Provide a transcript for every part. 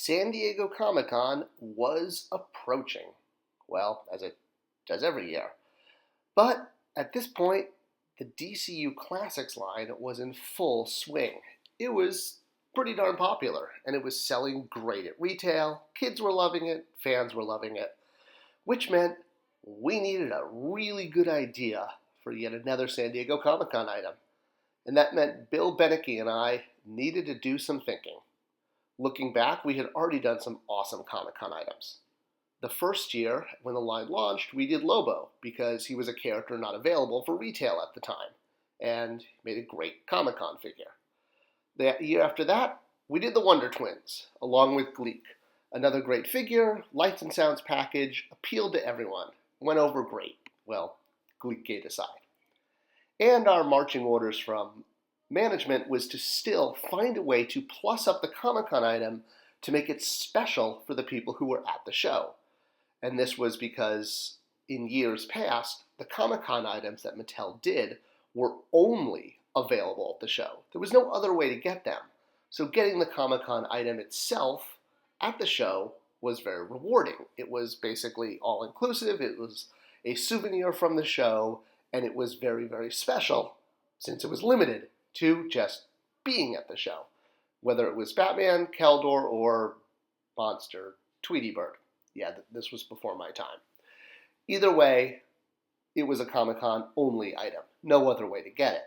San Diego Comic-Con was approaching. Well, as it does every year. But at this point, the DCU Classics line was in full swing. It was pretty darn popular, and it was selling great at retail. Kids were loving it, fans were loving it, which meant we needed a really good idea for yet another San Diego Comic-Con item. And that meant Bill Beneke and I needed to do some thinking. Looking back, we had already done some awesome Comic-Con items. The first year, when the line launched, we did Lobo, because he was a character not available for retail at the time, and made a great Comic-Con figure. The year after that, we did the Wonder Twins, along with Gleek. Another great figure, lights and sounds package, appealed to everyone, went over great. Well, Gleek gate aside. And our marching orders from management was to still find a way to plus up the Comic-Con item to make it special for the people who were at the show. And this was because in years past, the Comic-Con items that Mattel did were only available at the show. There was no other way to get them. So getting the Comic-Con item itself at the show was very rewarding. It was basically all-inclusive. It was a souvenir from the show, and it was very, very special since it was limited to just being at the show, whether it was Batman, Keldor, or Monster, Tweety Bird. Yeah, this was before my time. Either way, it was a Comic-Con only item. No other way to get it.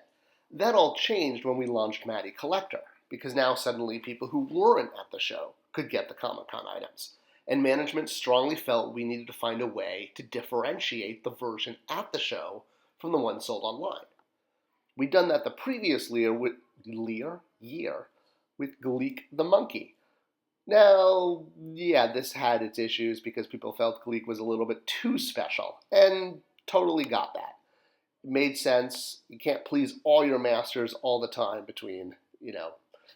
That all changed when we launched Matty Collector, because now suddenly people who weren't at the show could get the Comic-Con items. And management strongly felt we needed to find a way to differentiate the version at the show from the one sold online. We'd done that the previous year with Gleek the Monkey. Now, yeah, this had its issues because people felt Gleek was a little bit too special, and totally got that. It made sense. You can't please all your masters all the time between,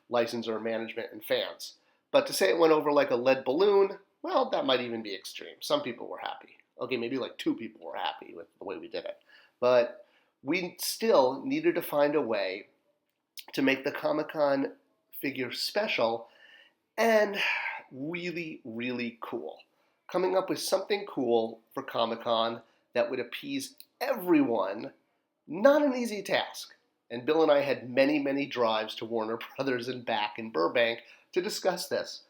licensor, management, and fans. But to say it went over like a lead balloon, well, that might even be extreme. Some people were happy. Okay, maybe like 2 people were happy with the way we did it. But we still needed to find a way to make the Comic-Con figure special and really, really cool. Coming up with something cool for Comic-Con that would appease everyone, not an easy task. And Bill and I had many, many drives to Warner Brothers and back in Burbank to discuss this.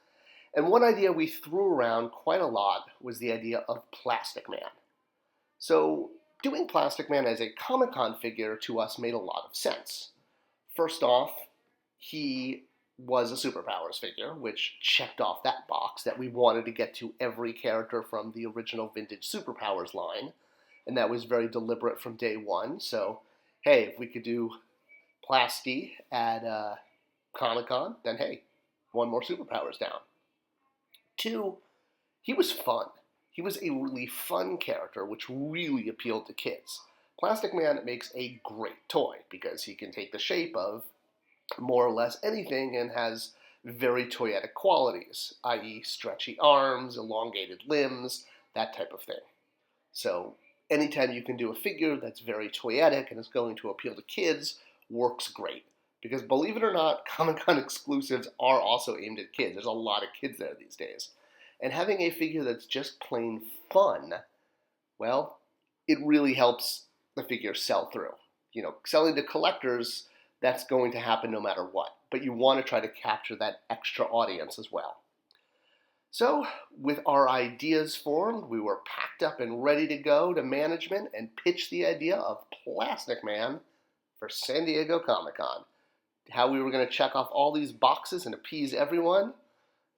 And one idea we threw around quite a lot was the idea of Plastic Man. So doing Plastic Man as a Comic-Con figure to us made a lot of sense. First off, he was a Superpowers figure, which checked off that box that we wanted to get to every character from the original vintage Superpowers line, and that was very deliberate from day one. So, hey, if we could do Plasty at Comic-Con, then hey, one more Superpowers down. 2, he was fun. He was a really fun character, which really appealed to kids. Plastic Man makes a great toy because he can take the shape of more or less anything and has very toyetic qualities, i.e. stretchy arms, elongated limbs, that type of thing. So anytime you can do a figure that's very toyetic and is going to appeal to kids, works great. Because believe it or not, Comic-Con exclusives are also aimed at kids. There's a lot of kids there these days. And having a figure that's just plain fun, well, it really helps the figure sell through. Selling to collectors, that's going to happen no matter what. But you want to try to capture that extra audience as well. So, with our ideas formed, we were packed up and ready to go to management and pitch the idea of Plastic Man for San Diego Comic-Con. How we were going to check off all these boxes and appease everyone,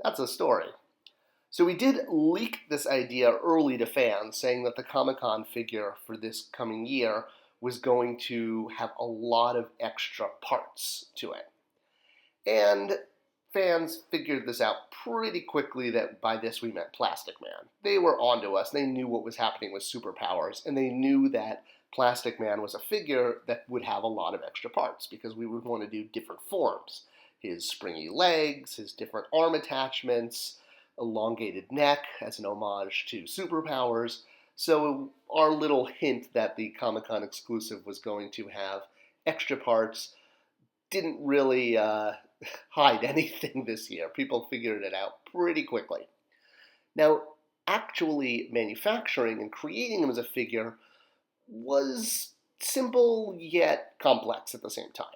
that's a story. So we did leak this idea early to fans, saying that the Comic-Con figure for this coming year was going to have a lot of extra parts to it. And fans figured this out pretty quickly that by this we meant Plastic Man. They were onto us. They knew what was happening with Superpowers, and they knew that Plastic Man was a figure that would have a lot of extra parts because we would want to do different forms. His springy legs, his different arm attachments, elongated neck as an homage to Superpowers. So our little hint that the Comic-Con exclusive was going to have extra parts didn't really hide anything this year. People figured it out pretty quickly. Now, actually manufacturing and creating him as a figure was simple yet complex at the same time.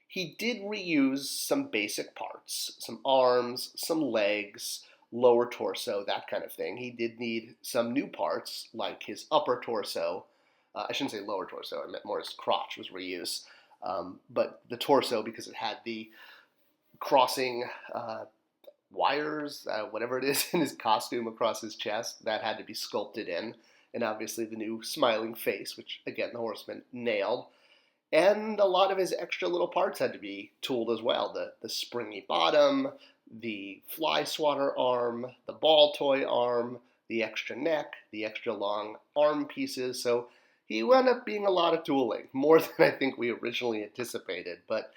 He did reuse some basic parts, some arms, some legs, lower torso, that kind of thing. He did need some new parts, like his upper torso. I shouldn't say lower torso, I meant more his crotch was reuse. But the torso, because it had the crossing wires, whatever it is in his costume across his chest, that had to be sculpted in. And obviously the new smiling face, which, again, the Horseman nailed. And a lot of his extra little parts had to be tooled as well. The springy bottom, the fly swatter arm, the ball toy arm, the extra neck, the extra long arm pieces. So he wound up being a lot of tooling, more than I think we originally anticipated. But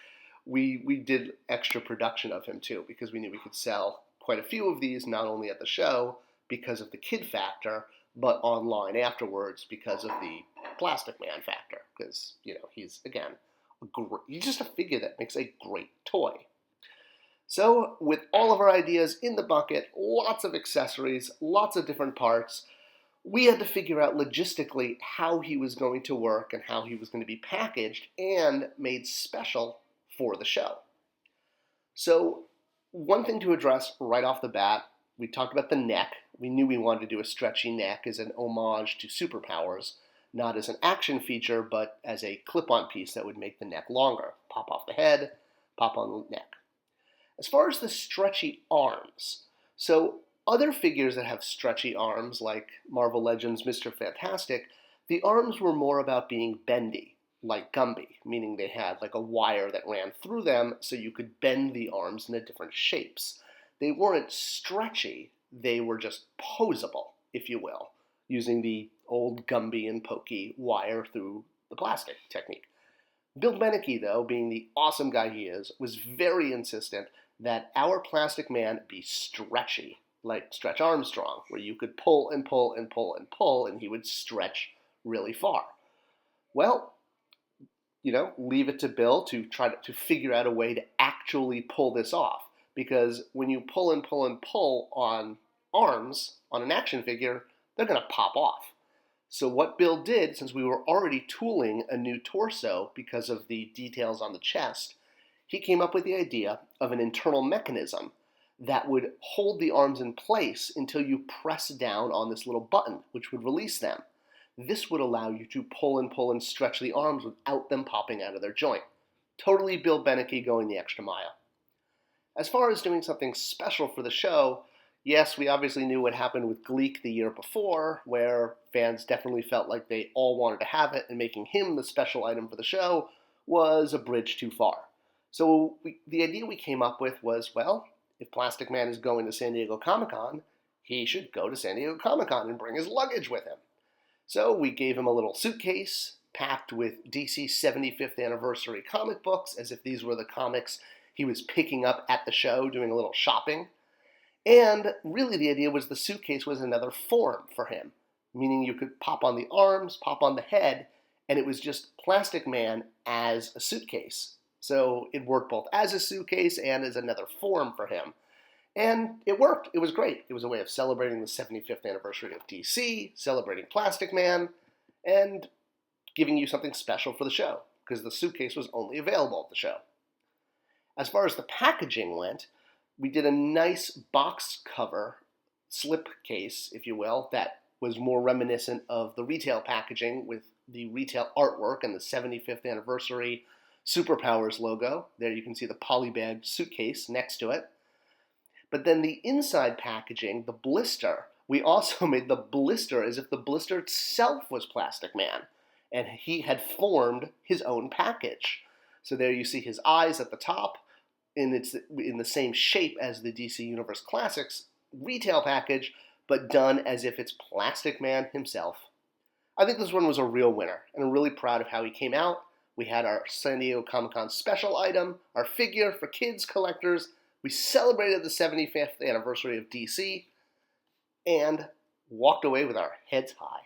we did extra production of him too, because we knew we could sell quite a few of these, not only at the show because of the kid factor, but online afterwards because of the Plastic Man factor. Because, he's, again, he's just a figure that makes a great toy. So, with all of our ideas in the bucket, lots of accessories, lots of different parts, we had to figure out logistically how he was going to work and how he was going to be packaged and made special for the show. So, one thing to address right off the bat, we talked about the neck. We knew we wanted to do a stretchy neck as an homage to superpowers, not as an action feature, but as a clip-on piece that would make the neck longer. Pop off the head, pop on the neck. As far as the stretchy arms, so other figures that have stretchy arms, like Marvel Legends Mr. Fantastic, the arms were more about being bendy, like Gumby, meaning they had like a wire that ran through them so you could bend the arms into different shapes. They weren't stretchy, they were just posable, if you will, using the old Gumby and Pokey wire through the plastic technique. Bill Beneke, though, being the awesome guy he is, was very insistent that our Plastic Man be stretchy, like Stretch Armstrong, where you could pull and pull and pull and pull, and he would stretch really far. Well, leave it to Bill to try to figure out a way to actually pull this off. Because when you pull and pull and pull on arms, on an action figure, they're going to pop off. So what Bill did, since we were already tooling a new torso because of the details on the chest, he came up with the idea of an internal mechanism that would hold the arms in place until you press down on this little button, which would release them. This would allow you to pull and stretch the arms without them popping out of their joint. Totally Bill Beneke going the extra mile. As far as doing something special for the show, yes, we obviously knew what happened with Gleek the year before, where fans definitely felt like they all wanted to have it, and making him the special item for the show was a bridge too far. So the idea we came up with was, well, if Plastic Man is going to San Diego Comic-Con, he should go to San Diego Comic-Con and bring his luggage with him. So we gave him a little suitcase packed with DC 75th anniversary comic books, as if these were the comics he was picking up at the show, doing a little shopping. And really the idea was the suitcase was another form for him, meaning you could pop on the arms, pop on the head, and it was just Plastic Man as a suitcase. So it worked both as a suitcase and as another form for him. And it worked. It was great. It was a way of celebrating the 75th anniversary of DC, celebrating Plastic Man, and giving you something special for the show, because the suitcase was only available at the show. As far as the packaging went, we did a nice box cover slip case, if you will, that was more reminiscent of the retail packaging with the retail artwork and the 75th anniversary Superpowers logo. There you can see the polybagged suitcase next to it. But then the inside packaging, the blister, we also made the blister as if the blister itself was Plastic Man, and he had formed his own package. So there you see his eyes at the top, and it's in the same shape as the DC Universe Classics retail package, but done as if it's Plastic Man himself. I think this one was a real winner, and I'm really proud of how he came out. We had our San Diego Comic-Con special item, our figure for kids, collectors. We celebrated the 75th anniversary of DC, and walked away with our heads high.